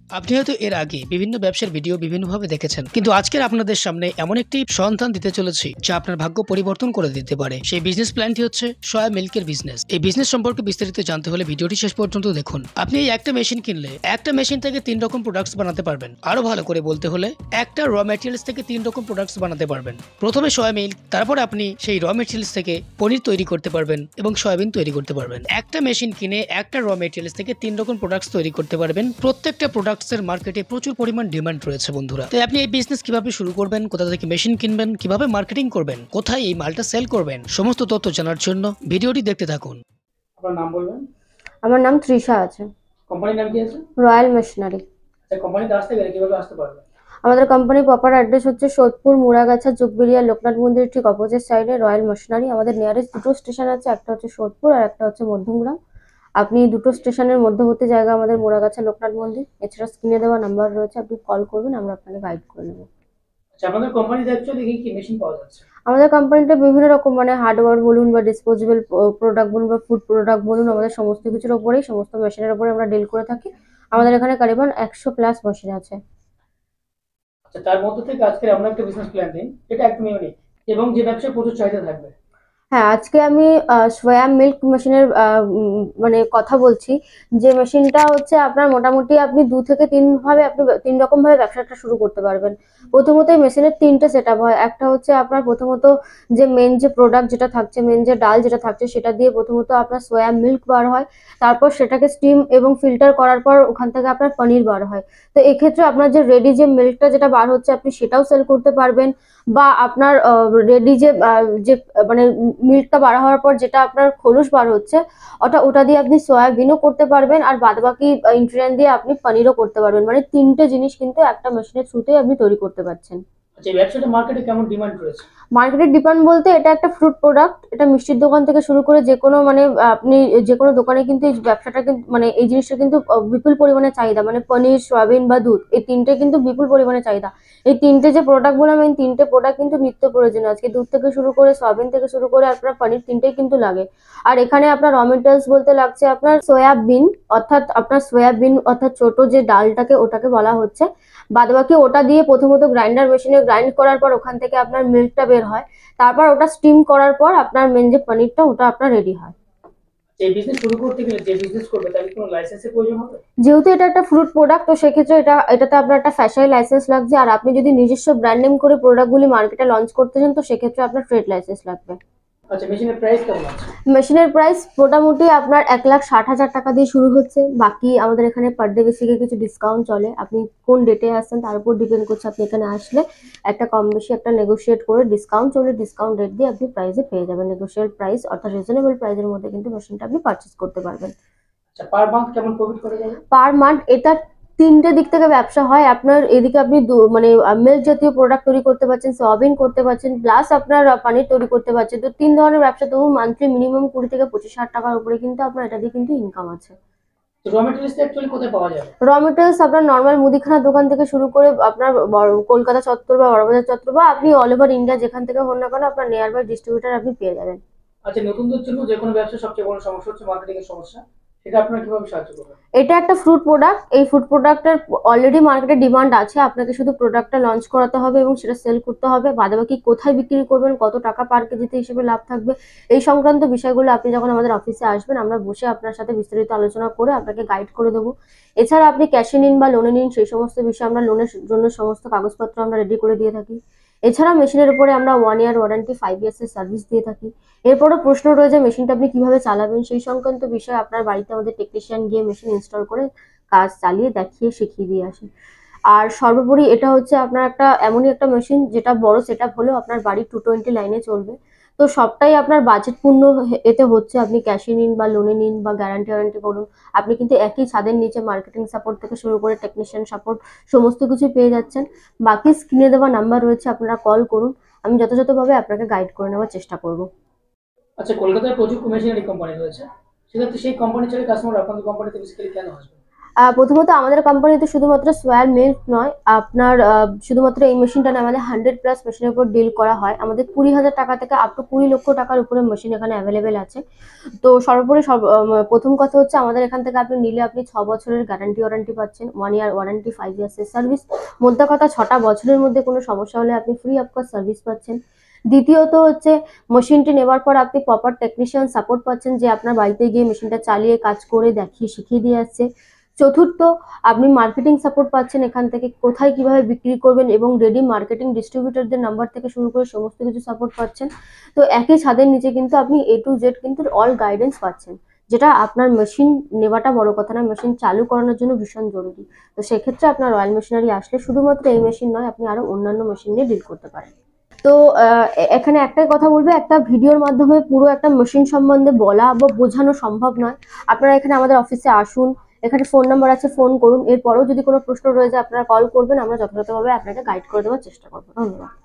আপনি হয়তো এর আগে বিভিন্ন ব্যবসার ভিডিও বিভিন্নভাবে দেখেছেন, কিন্তু আজকের আপনাদের সামনে এমন একটি সন্ধান দিতে চলেছি যা আপনার ভাগ্য পরিবর্তন করে দিতে পারে। সেই বিজনেস প্ল্যানটি হচ্ছে সয়া মিল্কের বিজনেস। এই বিজনেস সম্পর্কে বিস্তারিত জানতে হলে ভিডিওটি শেষ পর্যন্ত দেখুন। আপনি এই একটা মেশিন কিনলে একটা মেশিন থেকে 3 রকম প্রোডাক্টস বানাতে পারবেন। আরো ভালো করে বলতে হলে একটা র ম্যাটেরিয়ালস থেকে 3 রকম প্রোডাক্টস বানাতে পারবেন। প্রথমে সয়া মিল্ক, তারপর আপনি সেই র ম্যাটেরিয়ালস থেকে পনির তৈরি করতে পারবেন এবং সয়াবিন তৈরি করতে পারবেন। একটা মেশিন কিনে একটা র ম্যাটেরিয়ালস থেকে 3 রকম প্রোডাক্টস তৈরি করতে পারবেন। প্রত্যেকটা প্রোডাক্টস এর মার্কেটে প্রচুর পরিমাণ ডিমান্ড রয়েছে বন্ধুরা। তো আপনি এই বিজনেস কিভাবে শুরু করবেন, কোথা থেকে মেশিন কিনবেন, কিভাবে মার্কেটিং করবেন, কোথায় এই মালটা সেল করবেন, সমস্ত তথ্য জানার জন্য ভিডিওটি দেখতে থাকুন। আপনার নাম বলবেন? আমার নাম তৃষা আছে। কোম্পানির নাম কি আছে? Royal machinery. আচ্ছা, কোম্পানিতে আসতে গেলে কিভাবে আসতে পারবে? আমাদের কোম্পানির প্রপার অ্যাড্রেস হচ্ছে সোদপুর, মুড়াগাছা, যোগবেরিয়া, লোকনাথ মন্দির ঠিক অপোজিট সাইডে রয়্যাল মেশিনারি। আমাদের নিয়ারেস্ট দুটো স্টেশন আছে, একটা হচ্ছে সোদপুর আর একটা হচ্ছে মধ্যমগ্রাম। আপনি দুটো স্টেশনের মধ্যবর্তী জায়গা আমাদের মুড়াগাছা, লোকনাথ মন্দির। এছাড়া স্ক্রিনে দেওয়া নাম্বার রয়েছে, আপনি কল করবেন, আমরা আপনাকে গাইড করে নেবো। আচ্ছা, আপনাদের কোম্পানিতে অ্যাকচুয়ালি কি মেশিন পাওয়া যাচ্ছে? আমাদের কোম্পানিটা বিভিন্ন রকম মানে হার্ডওয়্যার বলুন বা ডিসপোজেবল প্রোডাক্ট বলুন বা ফুড প্রোডাক্ট বলুন, আমাদের সমস্ত কিছুর ওপরেই, সমস্ত মেশিনের ওপরে আমরা ডিল করে থাকি। আমাদের এখানে কারিবান 100+ মেশিন আছে। আচ্ছা, তার মধ্যে থেকে আজকে আমরা একটা বিজনেস প্ল্যান দিন, এটা একদম ইউনিক এবং যে ব্যবসায় প্রচুর চাহিদা থাকবে। হ্যাঁ, আজকে আমি সোয়া মিল্ক মেশিনের মানে কথা বলছি। যে মেশিনটা হচ্ছে আপনার মোটামুটি আপনি 2 থেকে 3 ভাবে, আপনি 3 রকম ভাবে ব্যবসাটা শুরু করতে পারবেন। প্রথমত এই মেশিনের 3টে সেটআপ হয়। একটা হচ্ছে আপনার প্রথমত যে মেন যে প্রোডাক্ট যেটা থাকছে, মেন যে ডাল যেটা থাকছে সেটা দিয়ে প্রথমত আপনার সোয়া মিল্ক বার হয়। তারপর সেটাকে স্টিম এবং ফিল্টার করার পর ওখান থেকে আপনার পনির বার হয়। তো এক্ষেত্রে আপনার যে রেডি যে মিল্কটা যেটা বার হচ্ছে আপনি সেটাও সেল করতে পারবেন, বা আপনার রেডি যে যে মানে মিল্কটা বার হওয়ার পর যেটা আপনার খোলস বার হচ্ছে ওটা দিয়ে আপনি সয়াবিনও করতে পারবেন, আর বাদবাকি ইনগ্রিডিয়েন্ট দিয়ে আপনি পনিরও করতে পারবেন। মানে 3টে জিনিস কিন্তু একটা মেশিনের থ্রুতেই আপনি তৈরি করতে পারছেন। আচ্ছা, এই ব্যবসাটা মার্কেটে কেমন ডিমান্ড রয়েছে? মার্কেটের ডিমান্ড বলতে এটা একটা ফ্রুট প্রোডাক্ট। এটা মিষ্টির দোকান থেকে শুরু করে যে কোনো মানে আপনি যে কোনো দোকানে কিন্তু এই ব্যবসাটা কিন্তু মানে এই জিনিসটা কিন্তু বিপুল পরিমাণে চাহিদা। মানে পনির, সয়াবিন বা দুধ, এই 3টে কিন্তু বিপুল পরিমাণে চাহিদা। এই 3টে যে প্রোডাক্ট বললাম, এই 3টে প্রোডাক্ট কিন্তু নিত্য প্রয়োজনীয়। আজকে দুধ থেকে শুরু করে সয়াবিন থেকে শুরু করে আপনার পনির 3টেই কিন্তু লাগে। আর এখানে আপনার র মেটেরিয়ালস বলতে লাগছে আপনার সয়াবিন, অর্থাৎ আপনার সয়াবিন অর্থাৎ ছোট যে ডালটাকে ওটাকে বলা হচ্ছে। বাদবাকি ওটা দিয়ে প্রথমত গ্রাইন্ডার মেশিনে গ্রাইন্ড করার পর ওখান থেকে আপনার মিল্কটা বের হয়। তারপর ওটা স্টিম করার পর আপনার মেন যে পনিরটা ওটা আপনার রেডি হয়। এই বিজনেস শুরু করতে গেলে যে বিজনেস করবে তার কোনো লাইসেন্সের প্রয়োজন হবে? যেহেতু এটা একটা ফ্রুট প্রোডাক্ট, তো সেক্ষেত্রে এটাতে আপনার একটা ফ্যাশন লাইসেন্স লাগছে। আর আপনি যদি নিজস্ব ব্র্যান্ড নেম করে প্রোডাক্টগুলি মার্কেটে লঞ্চ করতে চান, তো সেক্ষেত্রে আপনার ট্রেড লাইসেন্স লাগবে। আচ্ছা, মেশিনের প্রাইস কেমন আছে? মেশিনের প্রাইস মোটামুটি আপনার 1,60,000 টাকা দিয়ে শুরু হচ্ছে। বাকি আমাদের এখানে পার ডে বেসিকে কিছু ডিসকাউন্ট চলে। আপনি কোন ডেটে আসছেন তার উপর ডিপেন্ড করছে। আপনি এখানে আসলে একটা কম বেশি একটা নেগোশিয়েট করে ডিসকাউন্ট চলে, ডিসকাউন্ট রেট দিয়ে আপনি প্রাইসে পেয়ে যাবেন। নেগোশিয়েবল প্রাইস অর্থাৎ রিজনেবল প্রাইসের মধ্যে কিন্তু মেশিনটা আপনি পারচেস করতে পারবেন। আচ্ছা, পার মান্থ কেমন প্রফিট করে যাবে? পার মান্থ এটা 3টে দিক থেকে ব্যবসা হয় আপনার। এদিকে আপনি মানে মিল্ক জাতীয় প্রোডাক্ট তৈরি করতে পারছেন, সয়াবিন করতে পারছেন, প্লাস আপনার পনির তৈরি করতে পারছেন। তো 3 ধরনের ব্যবসা, তবু মান্থলি মিনিমাম 20 থেকে 25,000 টাকার উপরে কিন্তু আপনার এটা দিয়ে কিন্তু ইনকাম আছে। র মেটেরিয়ালস অ্যাকচুয়ালি কোথায় পাওয়া যাবে? র মেটেরিয়ালস আপনার নর্মাল মুদিখানার দোকান থেকে শুরু করে আপনার কলকাতা চত্বর বা বড়বাজার চত্বর, বা আপনি অল ওভার ইন্ডিয়া যেখান থেকে হন না কেন আপনার নিয়ার বাই ডিস্ট্রিবিউটার আপনি পেয়ে যাবেন। আচ্ছা, নতুনদের জন্য যে কোনো ব্যবসা সবচেয়ে বড় সমস্যা হচ্ছে মার্কেটিং এর সমস্যা, সেটা আপনারা কিভাবে সাহায্য করবেন? এটা একটা ফ্রুট প্রোডাক্ট। এই ফ্রুট প্রোডাক্টের অলরেডি মার্কেটে ডিমান্ড আছে। আপনাকে শুধু প্রোডাক্টটা লঞ্চ করাতে হবে এবং সেটা সেল করতে হবে। বাদবাকি কোথায় বিক্রি করবেন, কত টাকা পার কেজিতে হিসেবে লাভ থাকবে, এই সংক্রান্ত বিষয়গুলো আপনি যখন আমাদের অফিসে আসবেন আমরা বসে আপনার সাথে বিস্তারিত আলোচনা করে আপনাকে গাইড করে দেবো। এছাড়া আপনি ক্যাশে নিন বা লোনে নিন, সেই সমস্ত বিষয়ে আমরা লোনের জন্য সমস্ত কাগজপত্র আমরা রেডি করে দিয়ে থাকি। এছাড়া মেশিনের উপরে আমরা 1 ইয়ার ওয়ারেন্টি, 5 ইয়ার্স এর সার্ভিস দিয়ে থাকি। এরপরও প্রশ্ন রয়েছে মেশিনটা আপনি কিভাবে চালাবেন, সেই সংক্রান্ত বিষয়ে আপনার বাড়িতে আমাদের টেকনিশিয়ান গিয়ে মেশিন ইনস্টল করে কাজ চালিয়ে দেখিয়ে শিখিয়ে দিয়ে আসে। আর সর্বোপরি এটা হচ্ছে আপনার একটা এমনই একটা মেশিন যেটা বড় সেটআপ হলেও আপনার বাড়ি 220 লাইনে চলবে। তো সবটাই আপনার বাজেট পূর্ণ এতে হচ্ছে। আপনি ক্যাশে নিন বা লোনে নিন বা গ্যারান্টি ওয়ারেন্টি বলুন, আপনি কিন্তু একই ছাদের নিচে মার্কেটিং সাপোর্ট থেকে শুরু করে টেকনিশিয়ান সাপোর্ট সমস্ত কিছু পেয়ে যাচ্ছেন। বাকি স্ক্রিনে দেওয়া নাম্বার রয়েছে, আপনারা কল করুন, আমি যথাযথভাবে আপনাকে গাইড করে নেওয়ার চেষ্টা করব। আচ্ছা, কলকাতায় প্রচুর মেশিনারি কোম্পানি রয়েছে, সেক্ষেত্রে সেই কোম্পানি ছেড়ে কাস্টমার আপনাদের কোম্পানিতে বেসিক্যালি কেন আসবে? প্রথমত আমাদের কোম্পানিতে শুধুমাত্র সোয়ার মিল্ক নয়, আপনার শুধুমাত্র এই মেশিনটা না, আমাদের 100+ মেশিনের উপর ডিল করা হয়। আমাদের 20,000 টাকা থেকে আপ টু 20 লক্ষ টাকার উপরে মেশিন এখানে অ্যাভেলেবেল আছে। তো সর্বোপরি প্রথম কথা হচ্ছে, আমাদের এখান থেকে আপনি নিলে আপনি 6 বছরের গ্যারান্টি ওয়ারেন্টি পাচ্ছেন, 1 ইয়ার ওয়ারেন্টি, 5 ইয়ার্সের সার্ভিস। মোদ্দা কথা 6টা বছরের মধ্যে কোনো সমস্যা হলে আপনি ফ্রি অফ কস্ট সার্ভিস পাচ্ছেন। দ্বিতীয়ত হচ্ছে, মেশিনটি নেওয়ার পর আপনি প্রপার টেকনিশিয়ান সাপোর্ট পাচ্ছেন, যে আপনার বাড়িতে গিয়ে মেশিনটা চালিয়ে কাজ করে দেখিয়ে শিখিয়ে দিয়ে আসছে। চতুর্থ, আপনি মার্কেটিং সাপোর্ট পাচ্ছেন এখান থেকে, কোথায় কিভাবে বিক্রি করবেন এবং রেডি মার্কেটিং ডিস্ট্রিবিউটরদের নাম্বার থেকে শুরু করে সমস্ত কিছু সাপোর্ট পাচ্ছেন। তো একই ছাদের নিচে কিন্তু আপনি A to Z কিন্তু অল গাইডেন্স পাচ্ছেন, যেটা আপনার মেশিন নেওয়াটা বড় কথা না, মেশিন চালু করানোর জন্য ভীষণ জরুরি। তো সেক্ষেত্রে আপনার রয়্যাল মেশিনারি আসলে শুধুমাত্র এই মেশিন নয়, আপনি আরো অন্যান্য মেশিন নিয়ে ডিল করতে পারেন। তো এখানে একটাই কথা বলবো, একটা ভিডিওর মাধ্যমে পুরো একটা মেশিন সম্বন্ধে বলা বা বোঝানো সম্ভব নয়। আপনারা এখানে আমাদের অফিসে আসুন, এখানে ফোন নাম্বার আছে, ফোন করুন। এরপরেও যদি কোনো প্রশ্ন রয়ে যায় আপনারা কল করবেন, আমরা যথাযথভাবে আপনাকে গাইড করে দেওয়ার চেষ্টা করবো। ধন্যবাদ।